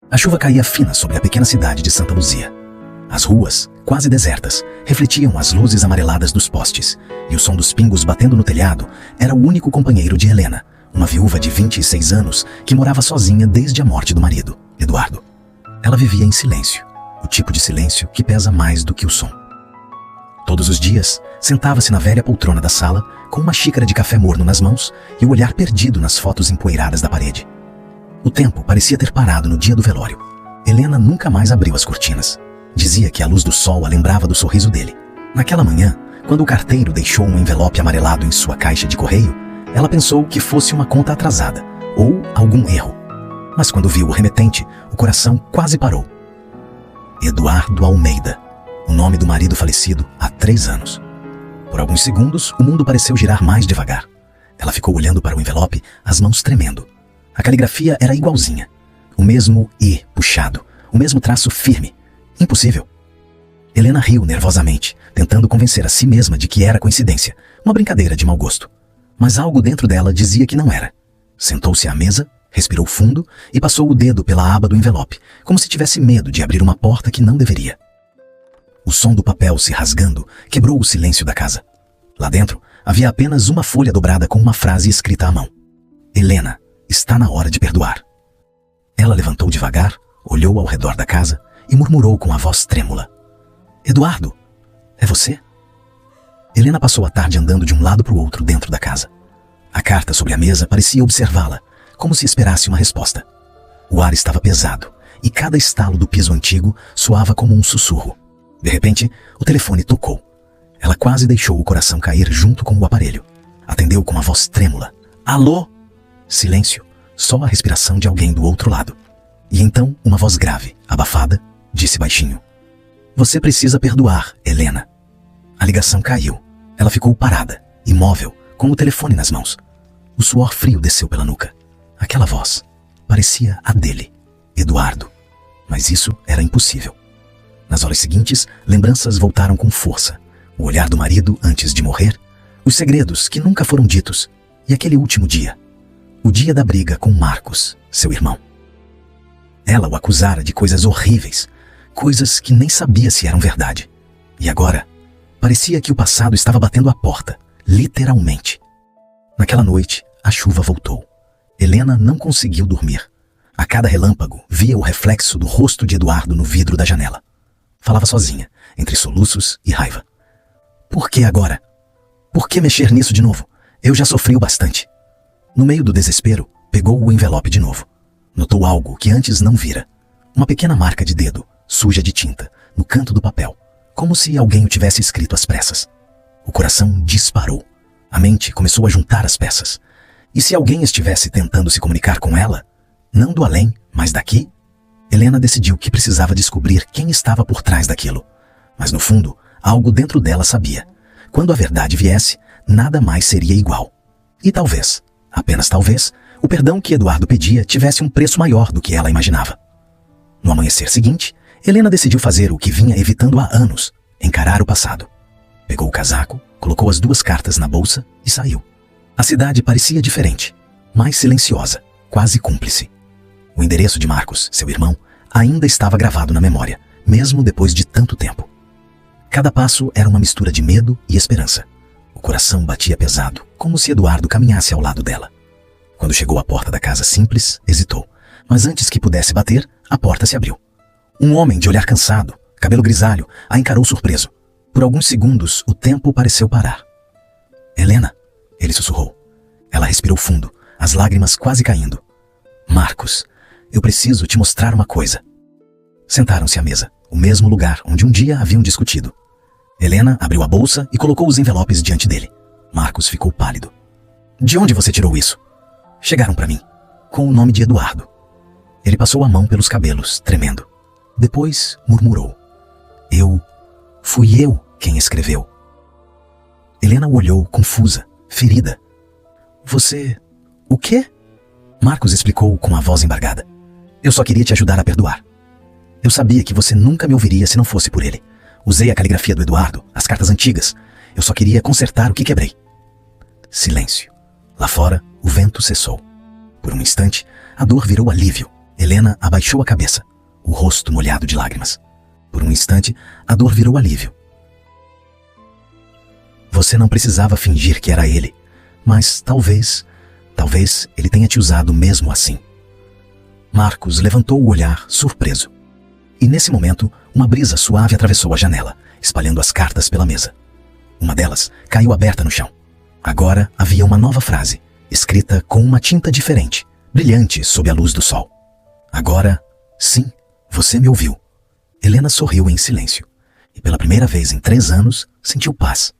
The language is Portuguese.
A chuva caía fina sobre a pequena cidade de Santa Luzia. As ruas, quase desertas, refletiam as luzes amareladas dos postes, e o som dos pingos batendo no telhado era o único companheiro de Helena, uma viúva de 26 anos que morava sozinha desde a morte do marido, Eduardo. Ela vivia em silêncio, o tipo de silêncio que pesa mais do que o som. Todos os dias, sentava-se na velha poltrona da sala, com uma xícara de café morno nas mãos e o olhar perdido nas fotos empoeiradas da parede. O tempo parecia ter parado no dia do velório. Helena nunca mais abriu as cortinas. Dizia que a luz do sol a lembrava do sorriso dele. Naquela manhã, quando o carteiro deixou um envelope amarelado em sua caixa de correio, ela pensou que fosse uma conta atrasada ou algum erro. Mas quando viu o remetente, o coração quase parou. Eduardo Almeida, o nome do marido falecido há 3 anos. Por alguns segundos, o mundo pareceu girar mais devagar. Ela ficou olhando para o envelope, as mãos tremendo. A caligrafia era igualzinha. O mesmo E puxado, o mesmo traço firme. Impossível. Helena riu nervosamente, tentando convencer a si mesma de que era coincidência, uma brincadeira de mau gosto. Mas algo dentro dela dizia que não era. Sentou-se à mesa, respirou fundo e passou o dedo pela aba do envelope, como se tivesse medo de abrir uma porta que não deveria. O som do papel se rasgando quebrou o silêncio da casa. Lá dentro, havia apenas uma folha dobrada com uma frase escrita à mão. Helena, está na hora de perdoar. Ela levantou devagar, olhou ao redor da casa e murmurou com a voz trêmula. Eduardo, é você? Helena passou a tarde andando de um lado para o outro dentro da casa. A carta sobre a mesa parecia observá-la, como se esperasse uma resposta. O ar estava pesado e cada estalo do piso antigo soava como um sussurro. De repente, o telefone tocou. Ela quase deixou o coração cair junto com o aparelho. Atendeu com uma voz trêmula. Alô? Silêncio, só a respiração de alguém do outro lado. E então, uma voz grave, abafada, disse baixinho. Você precisa perdoar, Helena. A ligação caiu. Ela ficou parada, imóvel, com o telefone nas mãos. O suor frio desceu pela nuca. Aquela voz parecia a dele, Eduardo. Mas isso era impossível. Nas horas seguintes, lembranças voltaram com força. O olhar do marido antes de morrer, os segredos que nunca foram ditos, e aquele último dia. O dia da briga com Marcos, seu irmão. Ela o acusara de coisas horríveis, coisas que nem sabia se eram verdade. E agora, parecia que o passado estava batendo à porta, literalmente. Naquela noite, a chuva voltou. Helena não conseguiu dormir. A cada relâmpago, via o reflexo do rosto de Eduardo no vidro da janela. Falava sozinha, entre soluços e raiva. Por que agora? Por que mexer nisso de novo? Eu já sofri o bastante. No meio do desespero, pegou o envelope de novo. Notou algo que antes não vira. Uma pequena marca de dedo, suja de tinta, no canto do papel, como se alguém o tivesse escrito às pressas. O coração disparou. A mente começou a juntar as peças. E se alguém estivesse tentando se comunicar com ela, não do além, mas daqui? Helena decidiu que precisava descobrir quem estava por trás daquilo. Mas no fundo, algo dentro dela sabia. Quando a verdade viesse, nada mais seria igual. E talvez, apenas talvez, o perdão que Eduardo pedia tivesse um preço maior do que ela imaginava. No amanhecer seguinte, Helena decidiu fazer o que vinha evitando há anos, encarar o passado. Pegou o casaco, colocou as 2 cartas na bolsa e saiu. A cidade parecia diferente, mais silenciosa, quase cúmplice. O endereço de Marcos, seu irmão, ainda estava gravado na memória, mesmo depois de tanto tempo. Cada passo era uma mistura de medo e esperança. O coração batia pesado, como se Eduardo caminhasse ao lado dela. Quando chegou à porta da casa simples, hesitou. Mas antes que pudesse bater, a porta se abriu. Um homem de olhar cansado, cabelo grisalho, a encarou surpreso. Por alguns segundos, o tempo pareceu parar. Helena, ele sussurrou. Ela respirou fundo, as lágrimas quase caindo. Marcos, eu preciso te mostrar uma coisa. Sentaram-se à mesa, o mesmo lugar onde um dia haviam discutido. Helena abriu a bolsa e colocou os envelopes diante dele. Marcos ficou pálido. De onde você tirou isso? Chegaram para mim, com o nome de Eduardo. Ele passou a mão pelos cabelos, tremendo. Depois murmurou. Fui eu quem escreveu. Helena o olhou, confusa, ferida. Você... o quê? Marcos explicou com a voz embargada. Eu só queria te ajudar a perdoar. Eu sabia que você nunca me ouviria se não fosse por ele. Usei a caligrafia do Eduardo, as cartas antigas. Eu só queria consertar o que quebrei. Silêncio. Lá fora, o vento cessou. Por um instante, a dor virou alívio. Helena abaixou a cabeça, o rosto molhado de lágrimas. Por um instante, a dor virou alívio. Você não precisava fingir que era ele, mas talvez ele tenha te usado mesmo assim. Marcos levantou o olhar, surpreso. E nesse momento, uma brisa suave atravessou a janela, espalhando as cartas pela mesa. Uma delas caiu aberta no chão. Agora havia uma nova frase, escrita com uma tinta diferente, brilhante sob a luz do sol. Agora, sim, você me ouviu. Helena sorriu em silêncio, e pela primeira vez em 3 anos, sentiu paz.